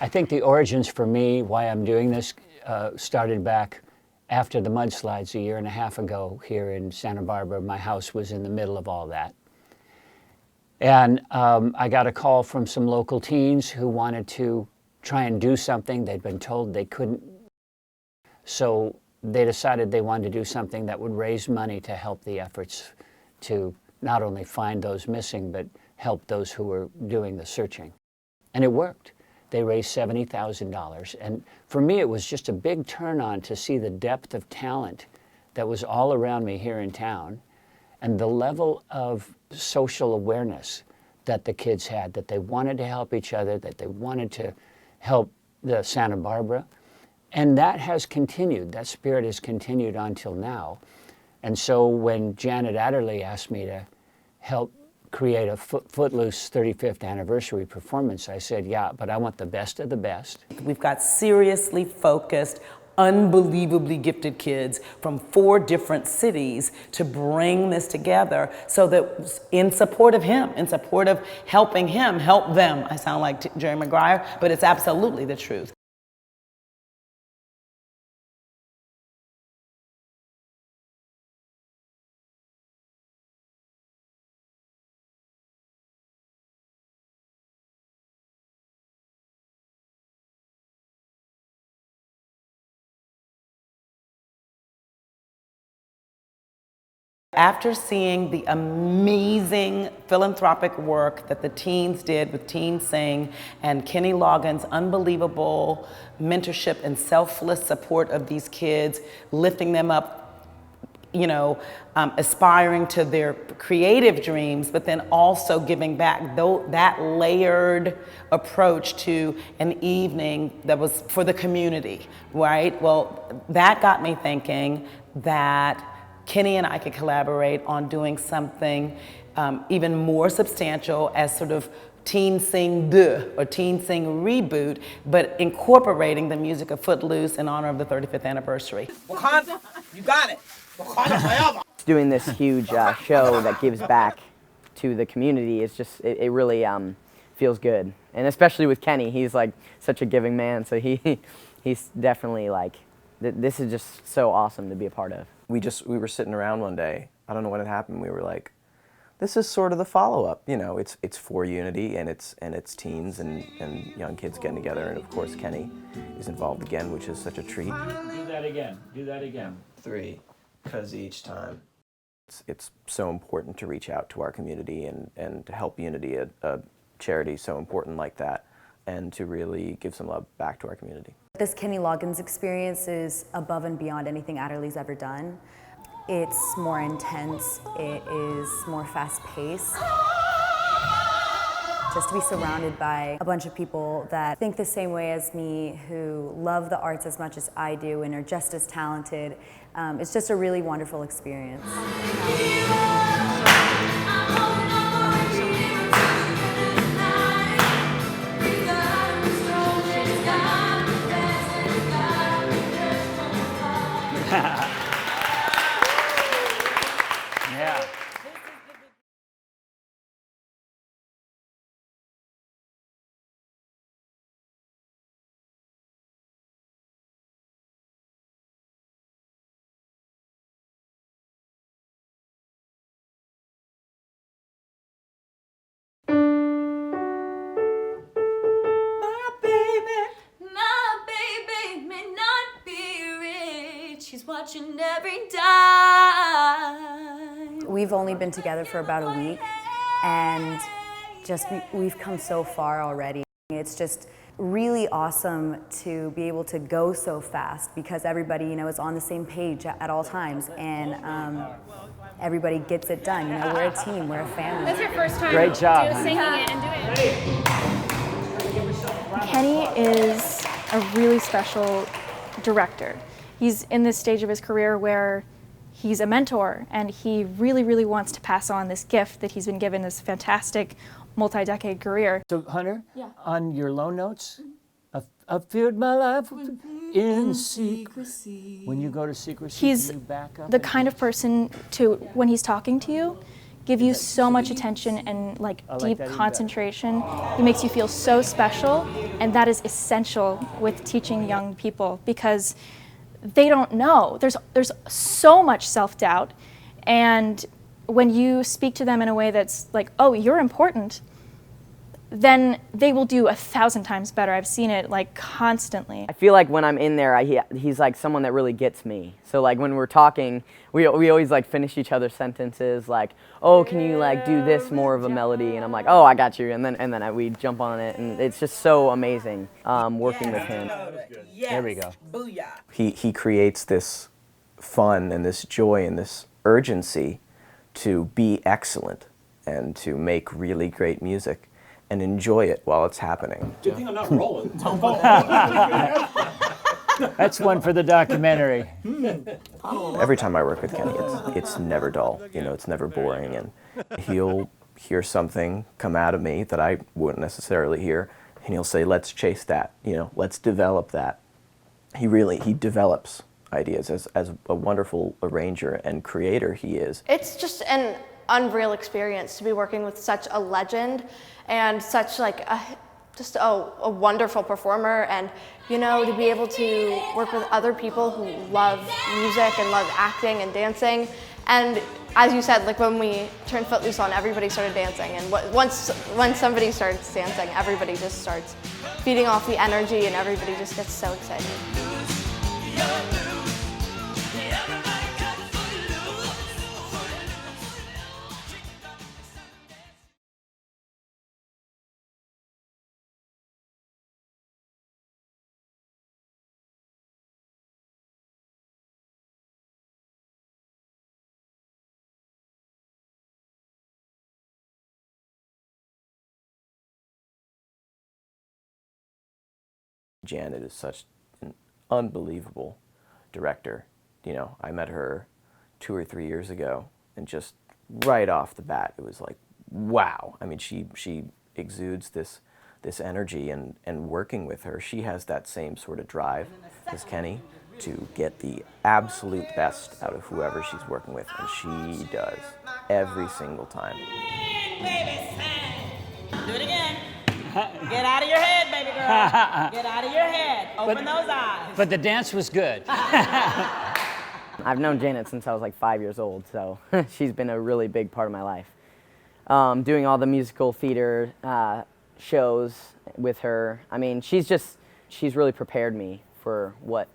I think the origins for me, why I'm doing this, started back after the mudslides a year and a half ago here in Santa Barbara. My house was in the middle of all that. And I got a call from some local teens who wanted to try and do something. They'd been told they couldn't. So they decided they wanted to do something that would raise money to help the efforts to not only find those missing, but help those who were doing the searching. And it worked. They raised $70,000. And for me, it was just a big turn on to see the depth of talent that was all around me here in town and the level of social awareness that the kids had, that they wanted to help each other, that they wanted to help the Santa Barbara. And that has continued. That spirit has continued until now. And so when Janet Adderley asked me to help create a Footloose 35th anniversary performance, I said, yeah, but I want the best of the best. We've got seriously focused, unbelievably gifted kids from 4 different cities to bring this together so that in support of him, in support of helping him help them. I sound like Jerry Maguire, but it's absolutely the truth. After seeing the amazing philanthropic work that the teens did with Teen Sing and Kenny Loggins' unbelievable mentorship and selfless support of these kids, lifting them up, you know, aspiring to their creative dreams, but then also giving back that layered approach to an evening that was for the community, right? Well, that got me thinking that Kenny and I could collaborate on doing something even more substantial as sort of Teen Sing 2 or Teen Sing Reboot, but incorporating the music of Footloose in honor of the 35th anniversary. Wakanda, you got it. Wakanda forever. Doing this huge show that gives back to the community is just, it really feels good. And especially with Kenny, he's like such a giving man, so he's definitely like, this is just so awesome to be a part of. We were sitting around one day, I don't know when it happened, we were like, this is sort of the follow-up, you know, it's for Unity and it's teens and young kids getting together, and of course Kenny is involved again, which is such a treat. Do that again, do that again. 3, 'cause each time. It's so important to reach out to our community and to help Unity, a charity so important like that, and to really give some love back to our community. This Kenny Loggins experience is above and beyond anything Adderley's ever done. It's more intense, it is more fast-paced. Just to be surrounded by a bunch of people that think the same way as me, who love the arts as much as I do and are just as talented, it's just a really wonderful experience. Yeah. Watching every dime. We've only been together for about a week, and just we've come so far already. It's just really awesome to be able to go so fast because everybody, you know, is on the same page at all times, and everybody gets it done. You know, we're a team, we're a family. That's your first time. Great job. Singing it and doing it. Kenny is a really special director. He's in this stage of his career where he's a mentor and he really, really wants to pass on this gift that he's been given, this fantastic multi-decade career. So Hunter, Yeah. on your low notes, I feared my life in secrecy. When you go to secrecy, He's you back up. the kind of person to, when he's talking to you, give you so much attention and like deep that even concentration. It makes you feel so special, and that is essential with teaching young people because they don't know. There's so much self-doubt, and when you speak to them in a way that's like, oh, you're important, then they will do 1,000 times better. I've seen it like constantly. I feel like when I'm in there, he's like someone that really gets me. So like when we're talking, we always like finish each other's sentences like, oh, can you like do this more of a melody? And I'm like, oh, I got you. And then we jump on it, and it's just so amazing working with him. Yes. There we go. Booyah. He creates this fun and this joy and this urgency to be excellent and to make really great music and enjoy it while it's happening. Good thing I'm not rolling. That's one for the documentary. Every time I work with Kenny, it's never dull. You know, it's never boring, and he'll hear something come out of me that I wouldn't necessarily hear, and he'll say, "Let's chase that. You know, let's develop that." He develops ideas as a wonderful arranger and creator he is. It's just an unreal experience to be working with such a legend and such like a wonderful performer, and you know, to be able to work with other people who love music and love acting and dancing. And as you said, like when we turned Footloose on, everybody started dancing, and when somebody starts dancing, everybody just starts feeding off the energy, and everybody just gets so excited. Janet is such an unbelievable director. You know, I met her 2 or 3 years ago, and just right off the bat, it was like, wow. I mean, she exudes this energy, and working with her, she has that same sort of drive as Kenny to get the absolute best out of whoever she's working with, and she does every single time. Do it again. Get out of your head, baby girl. Get out of your head. Open those eyes. But the dance was good. I've known Janet since I was like 5 years old, so she's been a really big part of my life. Doing all the musical theater shows with her, I mean, she's really prepared me for what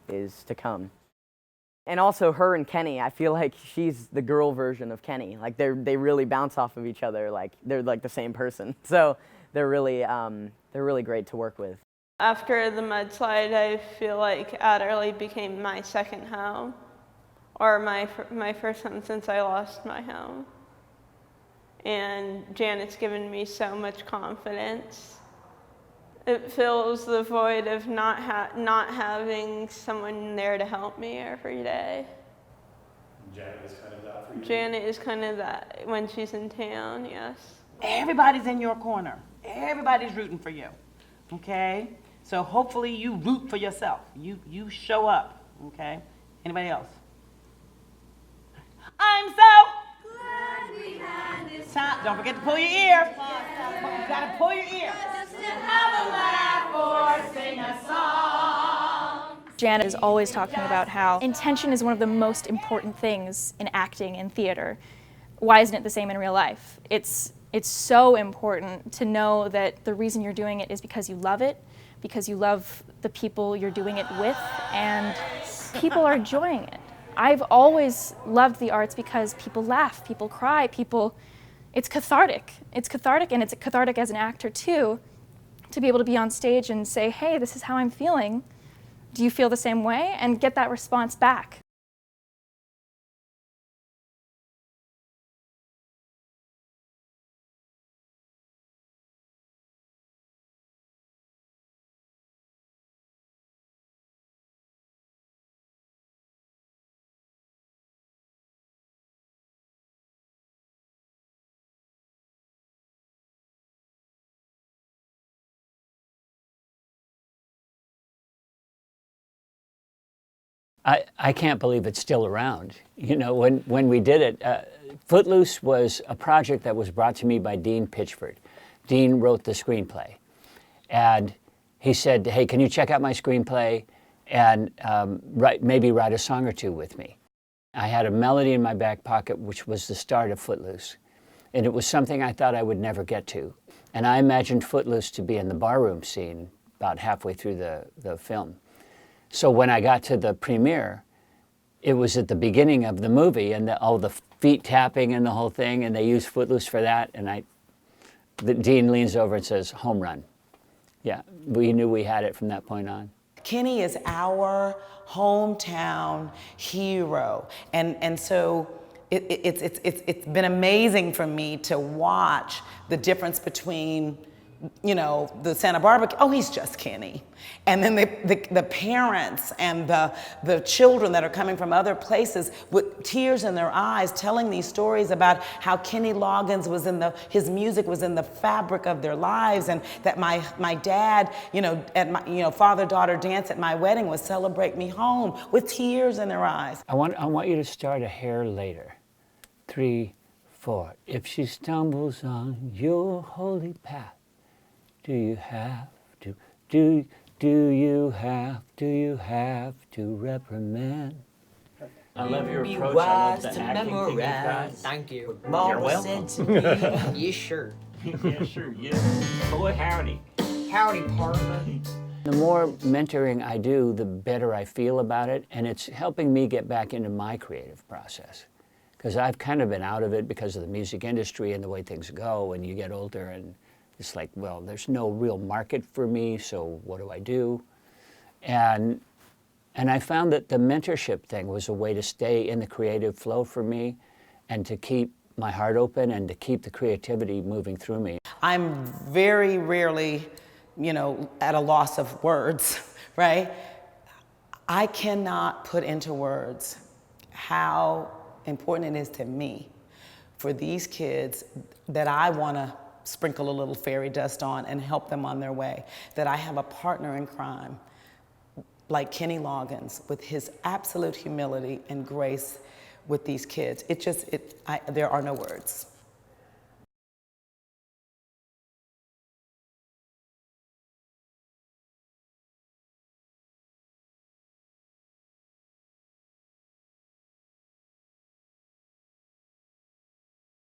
is to come. And also her and Kenny, I feel like she's the girl version of Kenny. Like they really bounce off of each other, like they're like the same person. So they're really great to work with. After the mudslide, I feel like Adderley became my second home, or my first home since I lost my home. And Janet's given me so much confidence. It fills the void of not having someone there to help me every day. Janet is kind of that for you? Janet is kind of that when she's in town, yes. Everybody's in your corner. Everybody's rooting for you. Okay? So hopefully you root for yourself. You show up. Okay? Anybody else? I'm so glad we had this time. Don't forget to pull your ear. You gotta pull your ear. Have a laugh or sing a song. Janet is always talking about how intention is one of the most important things in acting and theater. Why isn't it the same in real life? It's so important to know that the reason you're doing it is because you love it, because you love the people you're doing it with, and people are enjoying it. I've always loved the arts because people laugh, people cry, it's cathartic. It's cathartic, and it's cathartic as an actor too, to be able to be on stage and say, hey, this is how I'm feeling. Do you feel the same way? And get that response back. I can't believe it's still around. You know, when we did it, Footloose was a project that was brought to me by Dean Pitchford. Dean wrote the screenplay. And he said, hey, can you check out my screenplay and maybe write a song or two with me? I had a melody in my back pocket, which was the start of Footloose. And it was something I thought I would never get to. And I imagined Footloose to be in the barroom scene about halfway through the film. So when I got to the premiere, it was at the beginning of the movie, and all the feet tapping and the whole thing, and they used Footloose for that. And the Dean leans over and says, home run. Yeah, we knew we had it from that point on. Kenny is our hometown hero, and so it's been amazing for me to watch the difference between, you know, the Santa Barbara, oh, he's just Kenny. And then the parents and the children that are coming from other places with tears in their eyes telling these stories about how Kenny Loggins was his music was in the fabric of their lives, and that my dad, you know, at my, you know, father-daughter dance at my wedding was Celebrate Me Home with tears in their eyes. I want you to start a hair later. 3, 4. If she stumbles on your holy path, do you have to reprimand? I love your approach. I love the acting thing you've got. Thank you. Mama said to me, yes, sure. Yeah, sure. Yeah. Boy, howdy. Howdy, partner. The more mentoring I do, the better I feel about it, and it's helping me get back into my creative process. Because I've kind of been out of it because of the music industry and the way things go, and you get older and it's like, well, there's no real market for me, so what do I do? And I found that the mentorship thing was a way to stay in the creative flow for me and to keep my heart open and to keep the creativity moving through me. I'm very rarely, you know, at a loss of words, right? I cannot put into words how important it is to me for these kids that I want to sprinkle a little fairy dust on and help them on their way, that I have a partner in crime like Kenny Loggins with his absolute humility and grace with these kids. There are no words.